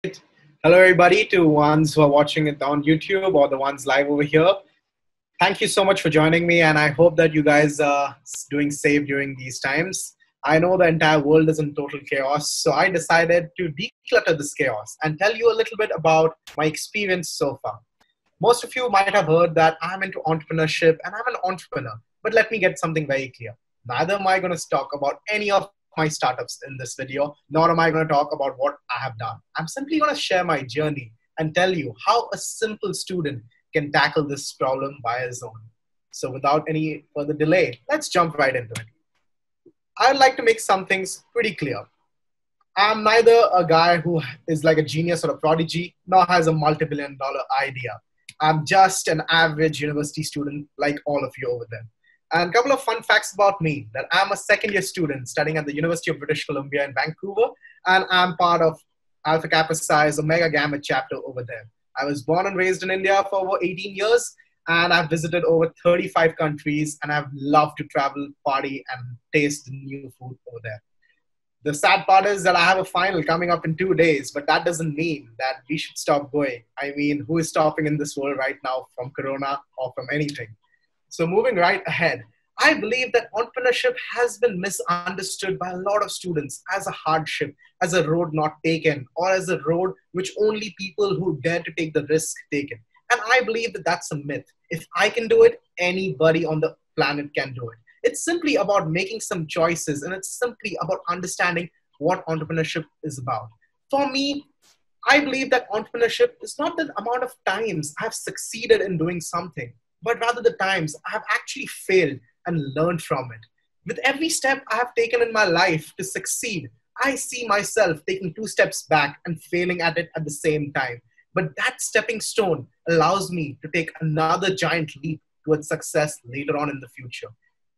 Hello, everybody, to ones who are watching it on YouTube or the ones live over here. Thank you so much for joining me, and I hope that you guys are doing safe during these times. I know the entire world is in total chaos, so I decided to declutter this chaos and tell you a little bit about my experience so far. Most of you might have heard that I'm into entrepreneurship and I'm an entrepreneur, but let me get something very clear. Neither am I going to talk about any of my startups in this video, nor am I going to talk about what I have done. I'm simply going to share my journey and tell you how a simple student can tackle this problem by his own. So without any further delay, let's jump right into it. I'd like to make some things pretty clear. I'm neither a guy who is like a genius or a prodigy, nor has a multi-billion-dollar idea. I'm just an average university student like all of you over there. And a couple of fun facts about me, that I'm a second-year student studying at the University of British Columbia in Vancouver, and I'm part of AKPsi's Omega Gamma chapter over there. I was born and raised in India for over 18 years, and I've visited over 35 countries, and I've loved to travel, party, and taste new food over there. The sad part is that I have a final coming up in 2 days, but that doesn't mean that we should stop going. I mean, who is stopping in this world right now from Corona or from anything? So moving right ahead, I believe that entrepreneurship has been misunderstood by a lot of students as a hardship, as a road not taken, or as a road which only people who dare to take the risk taken. And I believe that that's a myth. If I can do it, anybody on the planet can do it. It's simply about making some choices, and it's simply about understanding what entrepreneurship is about. For me, I believe that entrepreneurship is not the amount of times I've succeeded in doing something, but rather the times I have actually failed and learned from it. With every step I have taken in my life to succeed, I see myself taking 2 steps back and failing at it at the same time. But that stepping stone allows me to take another giant leap towards success later on in the future.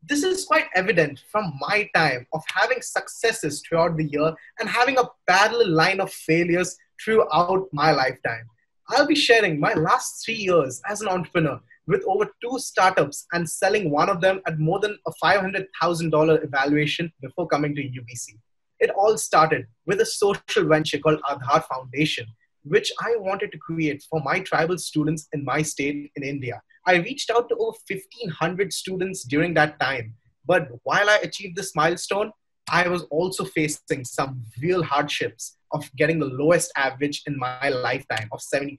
This is quite evident from my time of having successes throughout the year and having a parallel line of failures throughout my lifetime. I'll be sharing my last 3 years as an entrepreneur with over 2 startups and selling one of them at more than a $500,000 evaluation before coming to UBC. It all started with a social venture called Aadhaar Foundation, which I wanted to create for my tribal students in my state in India. I reached out to over 1,500 students during that time. But while I achieved this milestone, I was also facing some real hardships of getting the lowest average in my lifetime of 72%.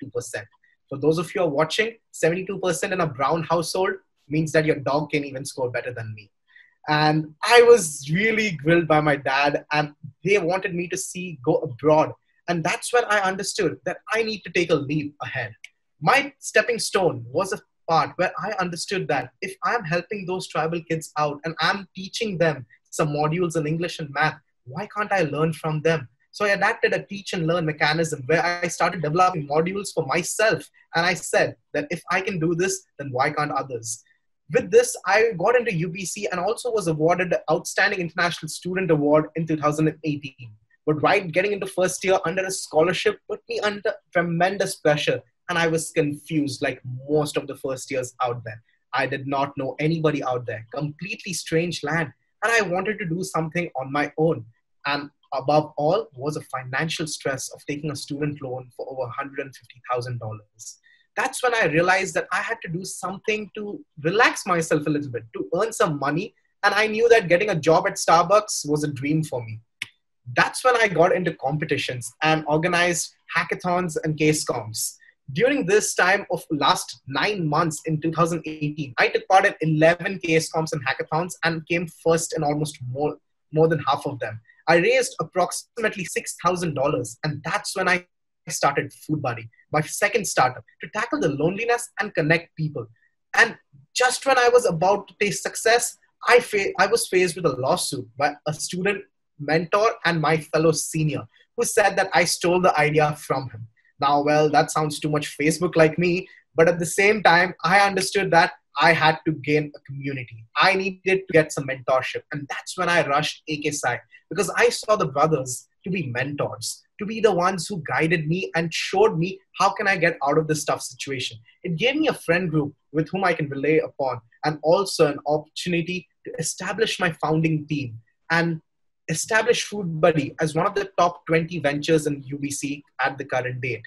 For those of you who are watching, 72% in a brown household means that your dog can even score better than me. And I was really grilled by my dad, and they wanted me to go abroad. And that's when I understood that I need to take a leap ahead. My stepping stone was a part where I understood that if I'm helping those tribal kids out and I'm teaching them some modules in English and math, why can't I learn from them? So I adapted a teach and learn mechanism where I started developing modules for myself. And I said that if I can do this, then why can't others? With this, I got into UBC and also was awarded the Outstanding International Student Award in 2018. But right getting into first year under a scholarship put me under tremendous pressure, and I was confused like most of the first years out there. I did not know anybody out there, completely strange land, and I wanted to do something on my own. And above all was a financial stress of taking a student loan for over $150,000. That's when I realized that I had to do something to relax myself a little bit, to earn some money, and I knew that getting a job at Starbucks was a dream for me. That's when I got into competitions and organized hackathons and case comps. During this time of last 9 months in 2018, I took part in 11 case comps and hackathons and came first in almost more than half of them. I raised approximately $6,000, and that's when I started Food Buddy, my second startup, to tackle the loneliness and connect people. And just when I was about to taste success, I was faced with a lawsuit by a student mentor and my fellow senior who said that I stole the idea from him. Now, well, that sounds too much Facebook like me, but at the same time, I understood that I had to gain a community. I needed to get some mentorship. And that's when I rushed AKPsi, because I saw the brothers to be mentors, to be the ones who guided me and showed me how can I get out of this tough situation. It gave me a friend group with whom I can rely upon, and also an opportunity to establish my founding team. And established Food Buddy as one of the top 20 ventures in UBC at the current date.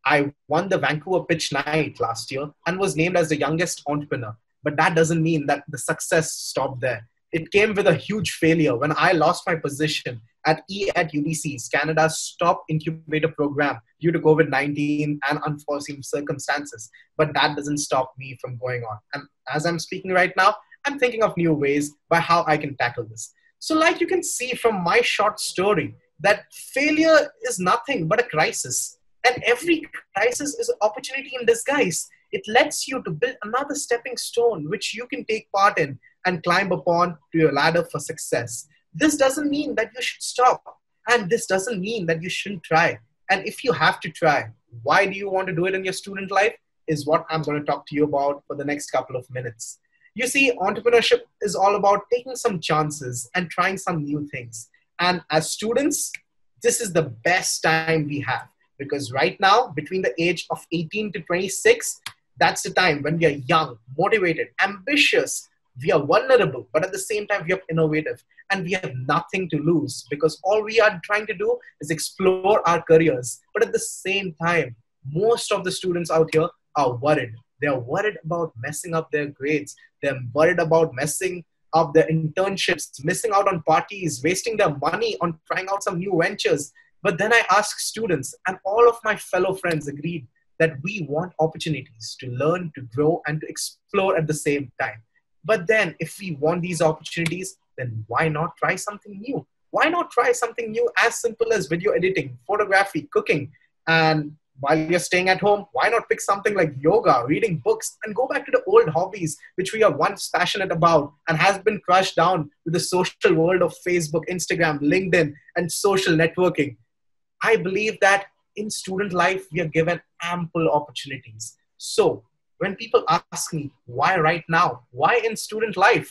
I won the Vancouver Pitch Night last year and was named as the youngest entrepreneur. But that doesn't mean that the success stopped there. It came with a huge failure when I lost my position at E at UBC's, Canada's top incubator program, due to COVID-19 and unforeseen circumstances. But that doesn't stop me from going on. And as I'm speaking right now, I'm thinking of new ways by how I can tackle this. So like you can see from my short story, that failure is nothing but a crisis. And every crisis is an opportunity in disguise. It lets you to build another stepping stone, which you can take part in and climb upon to your ladder for success. This doesn't mean that you should stop. And this doesn't mean that you shouldn't try. And if you have to try, why do you want to do it in your student life is what I'm going to talk to you about for the next couple of minutes. You see, entrepreneurship is all about taking some chances and trying some new things. And as students, this is the best time we have. Because right now, between the age of 18 to 26, that's the time when we are young, motivated, ambitious, we are vulnerable, but at the same time, we are innovative and we have nothing to lose because all we are trying to do is explore our careers. But at the same time, most of the students out here are worried. They are worried about messing up their grades. They're worried about messing up their internships, missing out on parties, wasting their money on trying out some new ventures. But then I asked students, and all of my fellow friends agreed that we want opportunities to learn, to grow, and to explore at the same time. But then if we want these opportunities, then why not try something new? Why not try something new as simple as video editing, photography, cooking? And while you're staying at home, why not pick something like yoga, reading books, and go back to the old hobbies which we are once passionate about and has been crushed down with the social world of Facebook, Instagram, LinkedIn, and social networking. I believe that in student life, we are given ample opportunities. So when people ask me, why right now? Why in student life?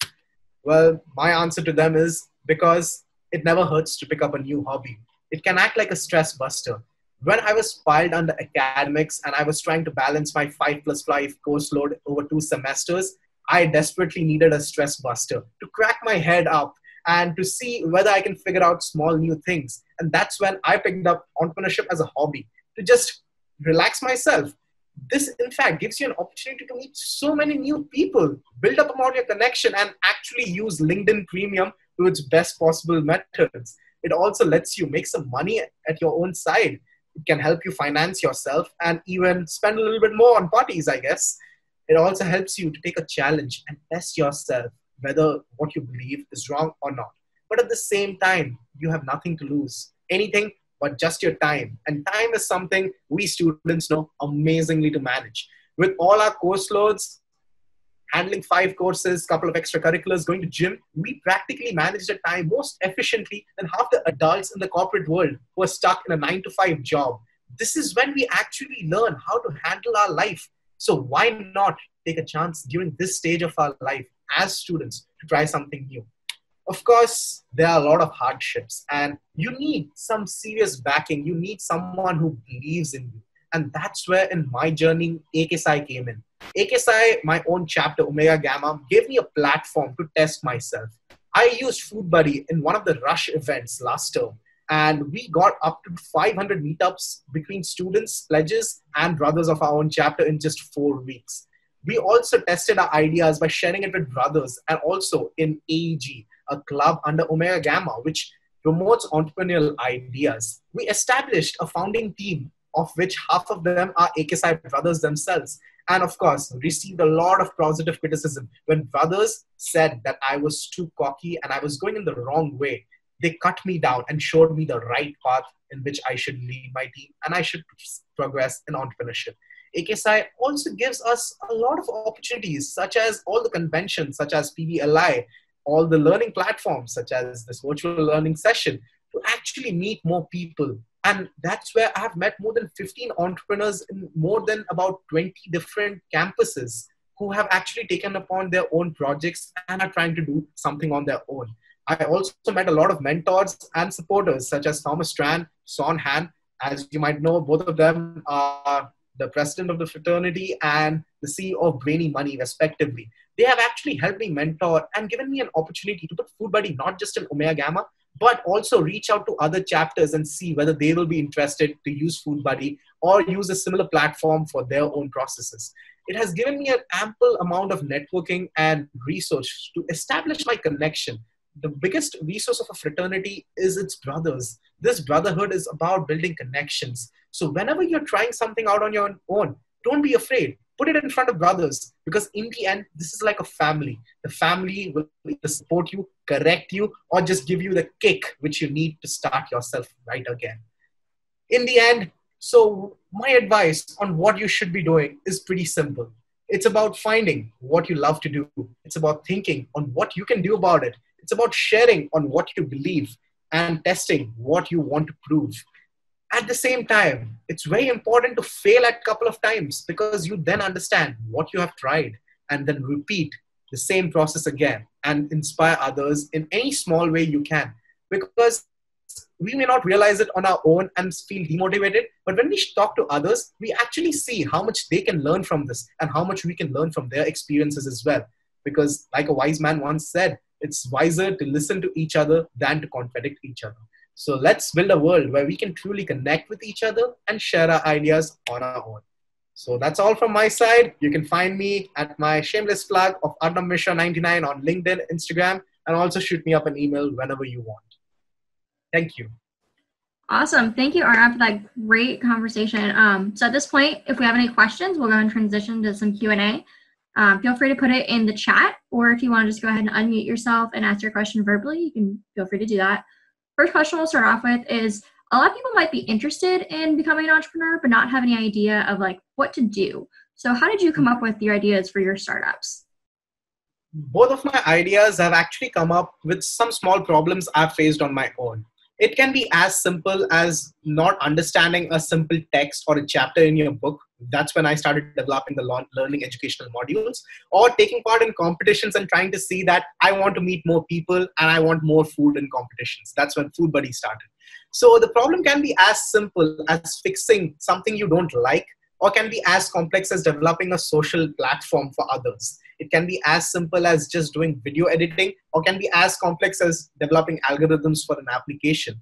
Well, my answer to them is because it never hurts to pick up a new hobby. It can act like a stress buster. When I was piled under academics and I was trying to balance my 5+5 course load over 2 semesters, I desperately needed a stress buster to crack my head up and to see whether I can figure out small new things. And that's when I picked up entrepreneurship as a hobby to just relax myself. This, in fact, gives you an opportunity to meet so many new people, build up about your connection, and actually use LinkedIn Premium to its best possible methods. It also lets you make some money at your own side. It can help you finance yourself and even spend a little bit more on parties, I guess. It also helps you to take a challenge and test yourself whether what you believe is wrong or not. But at the same time, you have nothing to lose. Anything but just your time. And time is something we students know amazingly to manage. With all our course loads, handling 5 courses, couple of extracurriculars, going to gym, we practically manage the time most efficiently than half the adults in the corporate world who are stuck in a 9-to-5 job. This is when we actually learn how to handle our life. So why not take a chance during this stage of our life as students to try something new? Of course, there are a lot of hardships and you need some serious backing. You need someone who believes in you. And that's where in my journey, AKPsi came in. AKPsi, my own chapter, Omega Gamma, gave me a platform to test myself. I used Food Buddy in one of the Rush events last term. And we got up to 500 meetups between students, pledges, and brothers of our own chapter in just 4 weeks. We also tested our ideas by sharing it with brothers and also in AEG, a club under Omega Gamma, which promotes entrepreneurial ideas. We established a founding team of which half of them are AKPsi brothers themselves. And of course, received a lot of positive criticism when brothers said that I was too cocky and I was going in the wrong way. They cut me down and showed me the right path in which I should lead my team and I should progress in entrepreneurship. AKPsi also gives us a lot of opportunities, such as all the conventions, such as PBLI, all the learning platforms, such as this virtual learning session, to actually meet more people. And that's where I've met more than 15 entrepreneurs in more than about 20 different campuses who have actually taken upon their own projects and are trying to do something on their own. I also met a lot of mentors and supporters such as Thomas Tran, Son Han. As you might know, both of them are the president of the fraternity and the CEO of Brainy Money, respectively. They have actually helped me mentor and given me an opportunity to put Food Buddy not just in Omega Gamma, but also reach out to other chapters and see whether they will be interested to use FoodBuddy or use a similar platform for their own processes. It has given me an ample amount of networking and research to establish my connection. The biggest resource of a fraternity is its brothers. This brotherhood is about building connections. So whenever you're trying something out on your own, don't be afraid. Put it in front of brothers, because in the end, this is like a family. The family will either support you, correct you, or just give you the kick which you need to start yourself right again. In the end, so my advice on what you should be doing is pretty simple. It's about finding what you love to do. It's about thinking on what you can do about it. It's about sharing on what you believe and testing what you want to prove. At the same time, it's very important to fail at a couple of times, because you then understand what you have tried and then repeat the same process again and inspire others in any small way you can. Because we may not realize it on our own and feel demotivated, but when we talk to others, we actually see how much they can learn from this and how much we can learn from their experiences as well. Because like a wise man once said, it's wiser to listen to each other than to contradict each other. So let's build a world where we can truly connect with each other and share our ideas on our own. So that's all from my side. You can find me at my shameless plug of Arnav Mishra 99 on LinkedIn, Instagram, and also shoot me up an email whenever you want. Thank you. Awesome. Thank you, Arnav, for that great conversation. So at this point, if we have any questions, we'll go and transition to some Q&A. Feel free to put it in the chat, or if you want to just go ahead and unmute yourself and ask your question verbally, you can feel free to do that. First question we'll start off with is, a lot of people might be interested in becoming an entrepreneur, but not have any idea of like what to do. So how did you come up with your ideas for your startups? Both of my ideas have actually come up with some small problems I've faced on my own. It can be as simple as not understanding a simple text or a chapter in your book. That's when I started developing the learning educational modules, or taking part in competitions and trying to see that I want to meet more people and I want more food in competitions. That's when FoodBuddy started. So the problem can be as simple as fixing something you don't like, or can be as complex as developing a social platform for others. It can be as simple as just doing video editing, or can be as complex as developing algorithms for an application.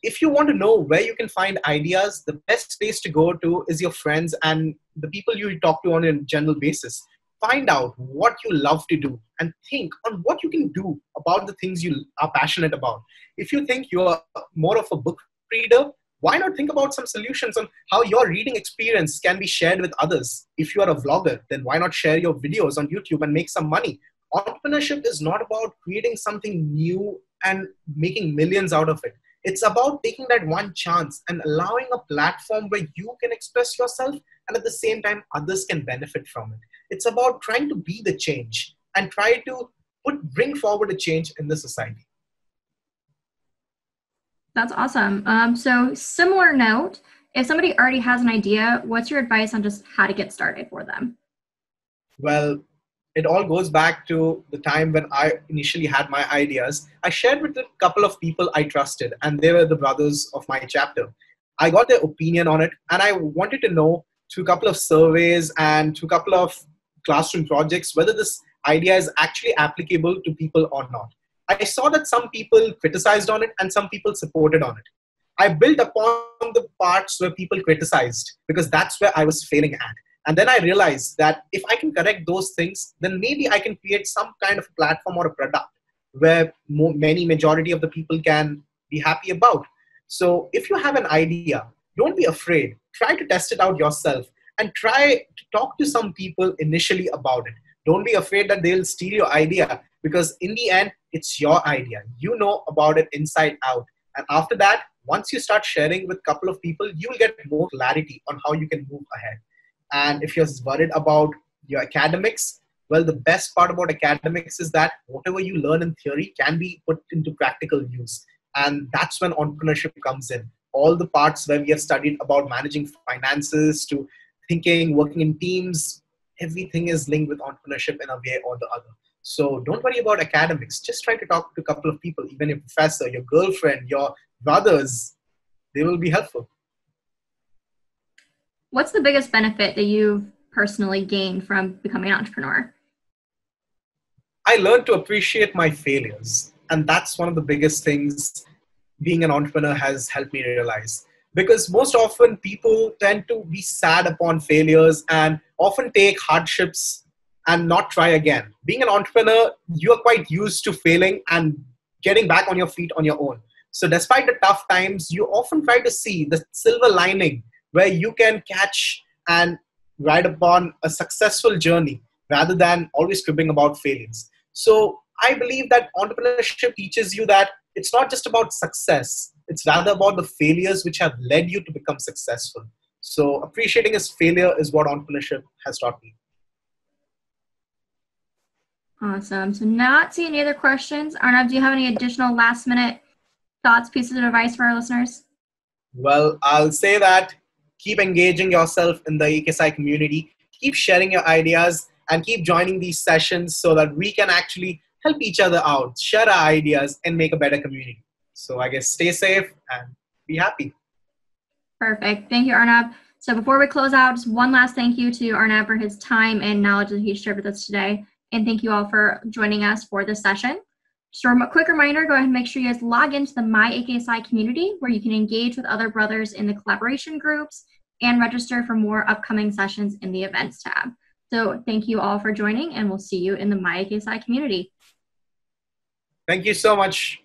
If you want to know where you can find ideas, the best place to go to is your friends and the people you talk to on a general basis. Find out what you love to do and think on what you can do about the things you are passionate about. If you think you're more of a book reader, why not think about some solutions on how your reading experience can be shared with others? If you are a vlogger, then why not share your videos on YouTube and make some money? Entrepreneurship is not about creating something new and making millions out of it. It's about taking that one chance and allowing a platform where you can express yourself and at the same time others can benefit from it. It's about trying to be the change and try to bring forward a change in the society. That's awesome. So similar note, if somebody already has an idea, what's your advice on just how to get started for them? Well, it all goes back to the time when I initially had my ideas. I shared with a couple of people I trusted, and they were the brothers of my chapter. I got their opinion on it, and I wanted to know through a couple of surveys and through a couple of classroom projects whether this idea is actually applicable to people or not. I saw that some people criticized on it and some people supported on it. I built upon the parts where people criticized, because that's where I was failing at. And then I realized that if I can correct those things, then maybe I can create some kind of platform or a product where many majority of the people can be happy about. So if you have an idea, don't be afraid. Try to test it out yourself and try to talk to some people initially about it. Don't be afraid that they'll steal your idea, because in the end, it's your idea. You know about it inside out. And after that, once you start sharing with a couple of people, you will get more clarity on how you can move ahead. And if you're worried about your academics, well, the best part about academics is that whatever you learn in theory can be put into practical use. And that's when entrepreneurship comes in. All the parts where we have studied about managing finances to thinking, working in teams, everything is linked with entrepreneurship in a way or the other. So don't worry about academics. Just try to talk to a couple of people, even your professor, your girlfriend, your brothers. They will be helpful. What's the biggest benefit that you've personally gained from becoming an entrepreneur? I learned to appreciate my failures. And that's one of the biggest things being an entrepreneur has helped me realize. Because most often people tend to be sad upon failures and often take hardships and not try again. Being an entrepreneur, you are quite used to failing and getting back on your feet on your own. So despite the tough times, you often try to see the silver lining where you can catch and ride upon a successful journey rather than always cribbing about failures. So I believe that entrepreneurship teaches you that it's not just about success, it's rather about the failures which have led you to become successful. So appreciating his failure is what entrepreneurship has taught me. Awesome. So not seeing any other questions. Arnav, do you have any additional last minute thoughts, pieces of advice for our listeners? Well, I'll say that keep engaging yourself in the AKPsi community, keep sharing your ideas, and keep joining these sessions so that we can actually help each other out, share our ideas, and make a better community. So I guess stay safe and be happy. Perfect. Thank you, Arnav. So before we close out, just one last thank you to Arnav for his time and knowledge that he shared with us today. And thank you all for joining us for this session. Just a quick reminder, go ahead and make sure you guys log into the My AKPsi community where you can engage with other brothers in the collaboration groups and register for more upcoming sessions in the events tab. So thank you all for joining, and we'll see you in the My AKPsi community. Thank you so much.